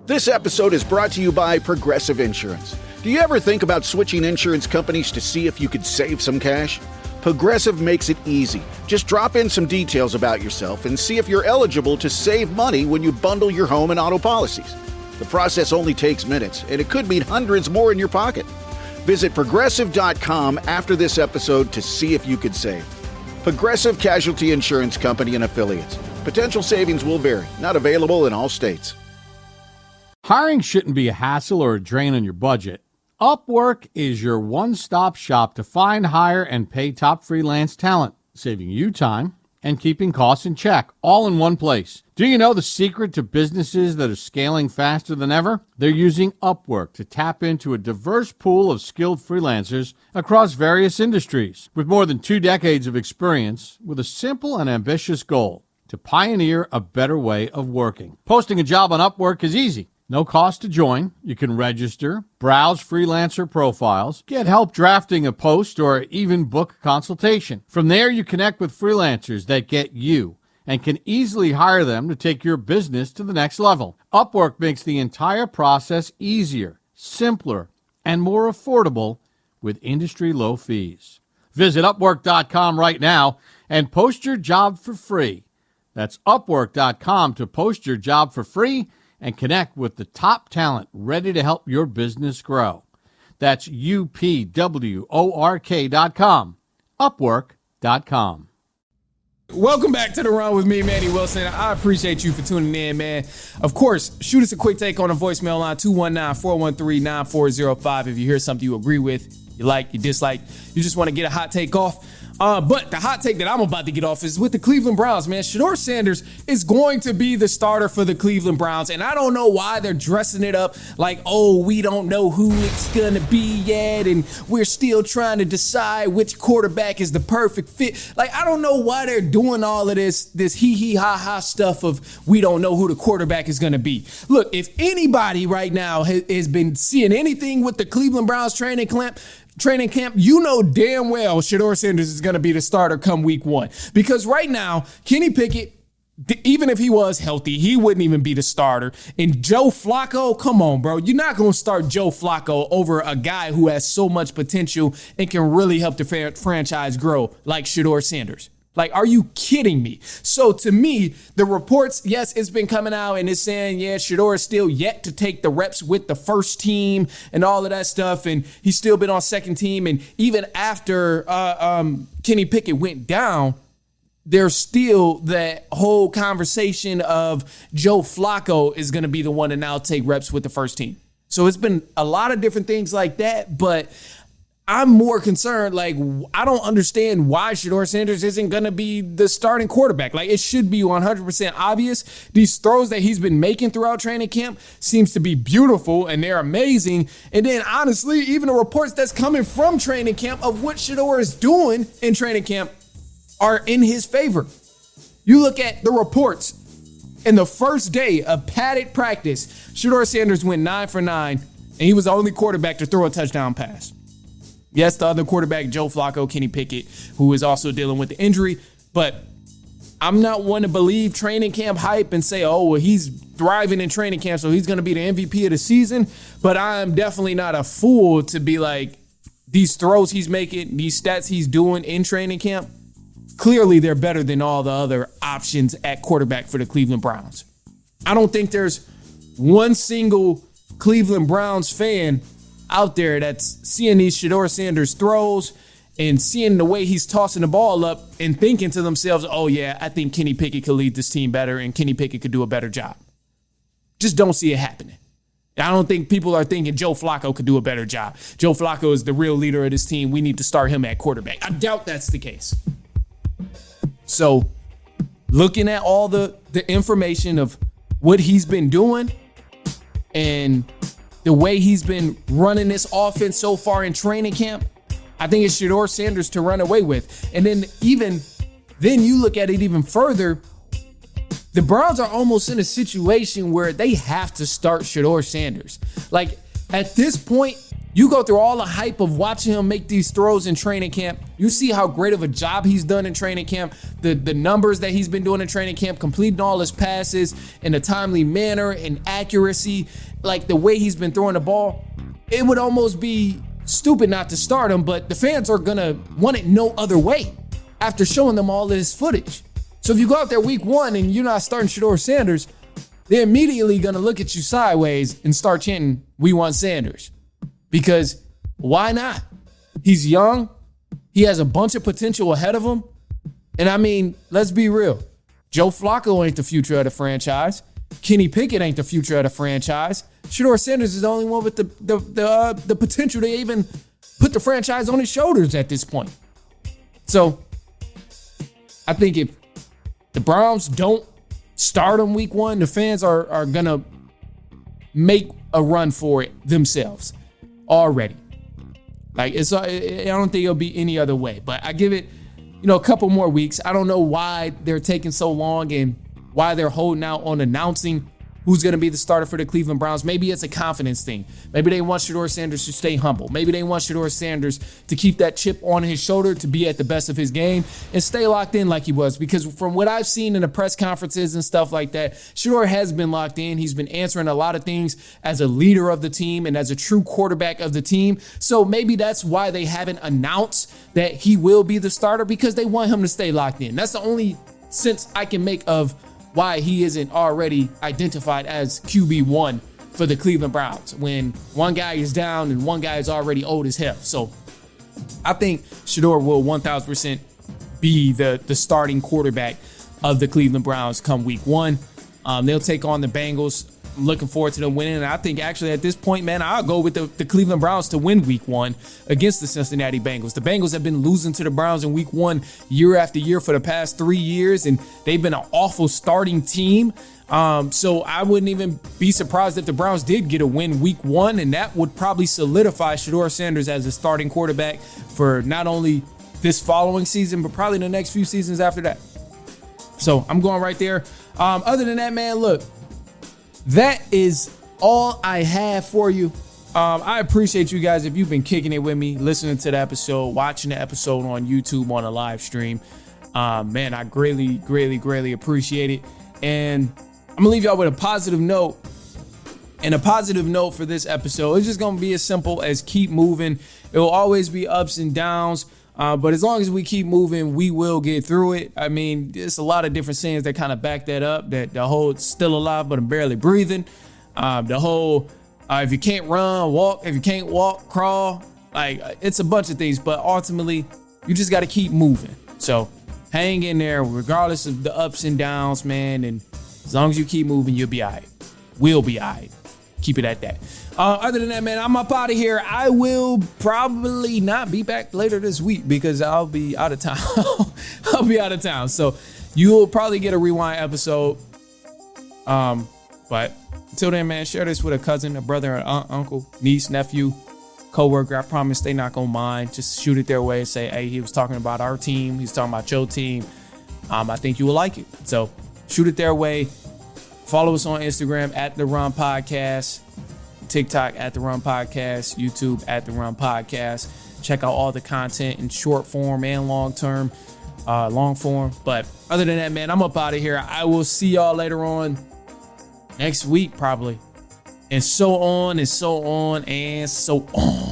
This episode is brought to you by Progressive Insurance. Do you ever think about switching insurance companies to see if you could save some cash? Progressive makes it easy. Just drop in some details about yourself and see if you're eligible to save money when you bundle your home and auto policies. The process only takes minutes, and it could mean hundreds more in your pocket. Visit Progressive.com after this episode to see if you could save. Progressive Casualty Insurance Company and Affiliates. Potential savings will vary. Not available in all states. Hiring shouldn't be a hassle or a drain on your budget. Upwork is your one-stop shop to find, hire, and pay top freelance talent, saving you time and keeping costs in check, all in one place. Do you know the secret to businesses that are scaling faster than ever? They're using Upwork to tap into a diverse pool of skilled freelancers across various industries. With more than 2 decades of experience, with a simple and ambitious goal, to pioneer a better way of working. Posting a job on Upwork is easy. No cost to join. You can register, browse freelancer profiles, get help drafting a post, or even book a consultation. From there, you connect with freelancers that get you and can easily hire them to take your business to the next level. Upwork makes the entire process easier, simpler, and more affordable with industry-low fees. Visit Upwork.com right now and post your job for free. That's Upwork.com to post your job for free and connect with the top talent ready to help your business grow. That's UPWORK.com. Upwork.com. Welcome back to The Run with me, Manny Wilson. I appreciate you for tuning in, man. Of course, shoot us a quick take on the voicemail line, 219-413-9405. If you hear something you agree with, you like, you dislike, you just want to get a hot take off. But the hot take that I'm about to get off is with the Cleveland Browns, man. Shedeur Sanders is going to be the starter for the Cleveland Browns, and I don't know why they're dressing it up like, oh, we don't know who it's going to be yet, and we're still trying to decide which quarterback is the perfect fit. Like, I don't know why they're doing all of this hee-hee-ha-ha stuff of we don't know who the quarterback is going to be. Look, if anybody right now has been seeing anything with the Cleveland Browns training camp, you know damn well Shedeur Sanders is going to be the starter come week 1. Because right now, Kenny Pickett, even if he was healthy, he wouldn't even be the starter. And Joe Flacco, come on, bro. You're not going to start Joe Flacco over a guy who has so much potential and can really help the franchise grow like Shedeur Sanders. Like, are you kidding me? So to me, the reports, yes, it's been coming out and it's saying, yeah, Shedeur is still yet to take the reps with the first team and all of that stuff. And he's still been on second team. And even after Kenny Pickett went down, there's still that whole conversation of Joe Flacco is going to be the one to now take reps with the first team. So it's been a lot of different things like that, but I'm more concerned, like, I don't understand why Shedeur Sanders isn't going to be the starting quarterback. Like, it should be 100% obvious. These throws that he's been making throughout training camp seems to be beautiful, and they're amazing. And then, honestly, even the reports that's coming from training camp of what Shedeur is doing in training camp are in his favor. You look at the reports. In the first day of padded practice, Shedeur Sanders went 9 for 9, and he was the only quarterback to throw a touchdown pass. Yes, the other quarterback, Joe Flacco, Kenny Pickett, who is also dealing with the injury. But I'm not one to believe training camp hype and say, oh, well, he's thriving in training camp, so he's going to be the MVP of the season. But I'm definitely not a fool to be like, these throws he's making, these stats he's doing in training camp, clearly they're better than all the other options at quarterback for the Cleveland Browns. I don't think there's one single Cleveland Browns fan out there that's seeing these Shedeur Sanders throws and seeing the way he's tossing the ball up and thinking to themselves, oh yeah, I think Kenny Pickett could lead this team better and Kenny Pickett could do a better job. Just don't see it happening. I don't think people are thinking Joe Flacco could do a better job. Joe Flacco is the real leader of this team. We need to start him at quarterback. I doubt that's the case. So looking at all the information of what he's been doing and the way he's been running this offense so far in training camp, I think it's Shedeur Sanders to run away with. And then you look at it even further, the Browns are almost in a situation where they have to start Shedeur Sanders. Like, at this point, You go through all the hype of watching him make these throws in training camp. You see how great of a job he's done in training camp, the numbers that he's been doing in training camp, completing all his passes in a timely manner and accuracy, like the way he's been throwing the ball. It would almost be stupid not to start him, but the fans are going to want it no other way after showing them all this footage. So if you go out there week 1 and you're not starting Shedeur Sanders, they're immediately going to look at you sideways and start chanting, "We want Sanders." Because why not? He's young. He has a bunch of potential ahead of him. And I mean, let's be real. Joe Flacco ain't the future of the franchise. Kenny Pickett ain't the future of the franchise. Shedeur Sanders is the only one with the potential to even put the franchise on his shoulders at this point. So I think if the Browns don't start him week 1, the fans are going to make a run for it themselves. Already. Like, I don't think it'll be any other way, but I give it, a couple more weeks. I don't know why they're taking so long and why they're holding out on announcing who's going to be the starter for the Cleveland Browns. Maybe it's a confidence thing. Maybe they want Shedeur Sanders to stay humble. Maybe they want Shedeur Sanders to keep that chip on his shoulder, to be at the best of his game and stay locked in like he was. Because from what I've seen in the press conferences and stuff like that, Shedeur has been locked in. He's been answering a lot of things as a leader of the team and as a true quarterback of the team. So maybe that's why they haven't announced that he will be the starter, because they want him to stay locked in. That's the only sense I can make of why he isn't already identified as QB1 for the Cleveland Browns when one guy is down and one guy is already old as hell. So I think Shedeur will 1,000% be the starting quarterback of the Cleveland Browns come week 1. They'll take on the Bengals. I'm looking forward to them winning. And I think actually at this point, man, I'll go with the Cleveland Browns to win week 1 against the Cincinnati Bengals. The Bengals have been losing to the Browns in week 1 year after year for the past 3 years, and they've been an awful starting team. So I wouldn't even be surprised if the Browns did get a win week 1, and that would probably solidify Shedeur Sanders as a starting quarterback for not only this following season, but probably the next few seasons after that. So I'm going right there. Other than that, man, look, that is all I have for you. I appreciate you guys if you've been kicking it with me, listening to the episode, watching the episode on YouTube on a live stream. Man, I greatly appreciate it. And I'm going to leave y'all with a positive note. And a positive note for this episode is just going to be as simple as keep moving. It will always be ups and downs. But as long as we keep moving, we will get through it. I mean, there's a lot of different sayings that kind of back that up, that the whole "it's still alive, but I'm barely breathing." The whole if you can't run, walk. If you can't walk, crawl. Like, it's a bunch of things. But ultimately, you just got to keep moving. So hang in there regardless of the ups and downs, man. And as long as you keep moving, you'll be all right. We'll be all right. Keep it at that. Other than that, man, I'm up out of here. I will probably not be back later this week because I'll be out of town. I'll be out of town. So you'll probably get a rewind episode. But until then, man, share this with a cousin, a brother, an aunt, uncle, niece, nephew, coworker. I promise they not going to mind. Just shoot it their way and say, hey, he was talking about our team. He's talking about your team. I think you will like it. So shoot it their way. Follow us on Instagram at The Run Podcast, TikTok at The Run Podcast, YouTube at The Run Podcast. Check out all the content in short form and long form. But other than that, man, I'm up out of here. I will see y'all later on next week, probably. And so on and so on and so on.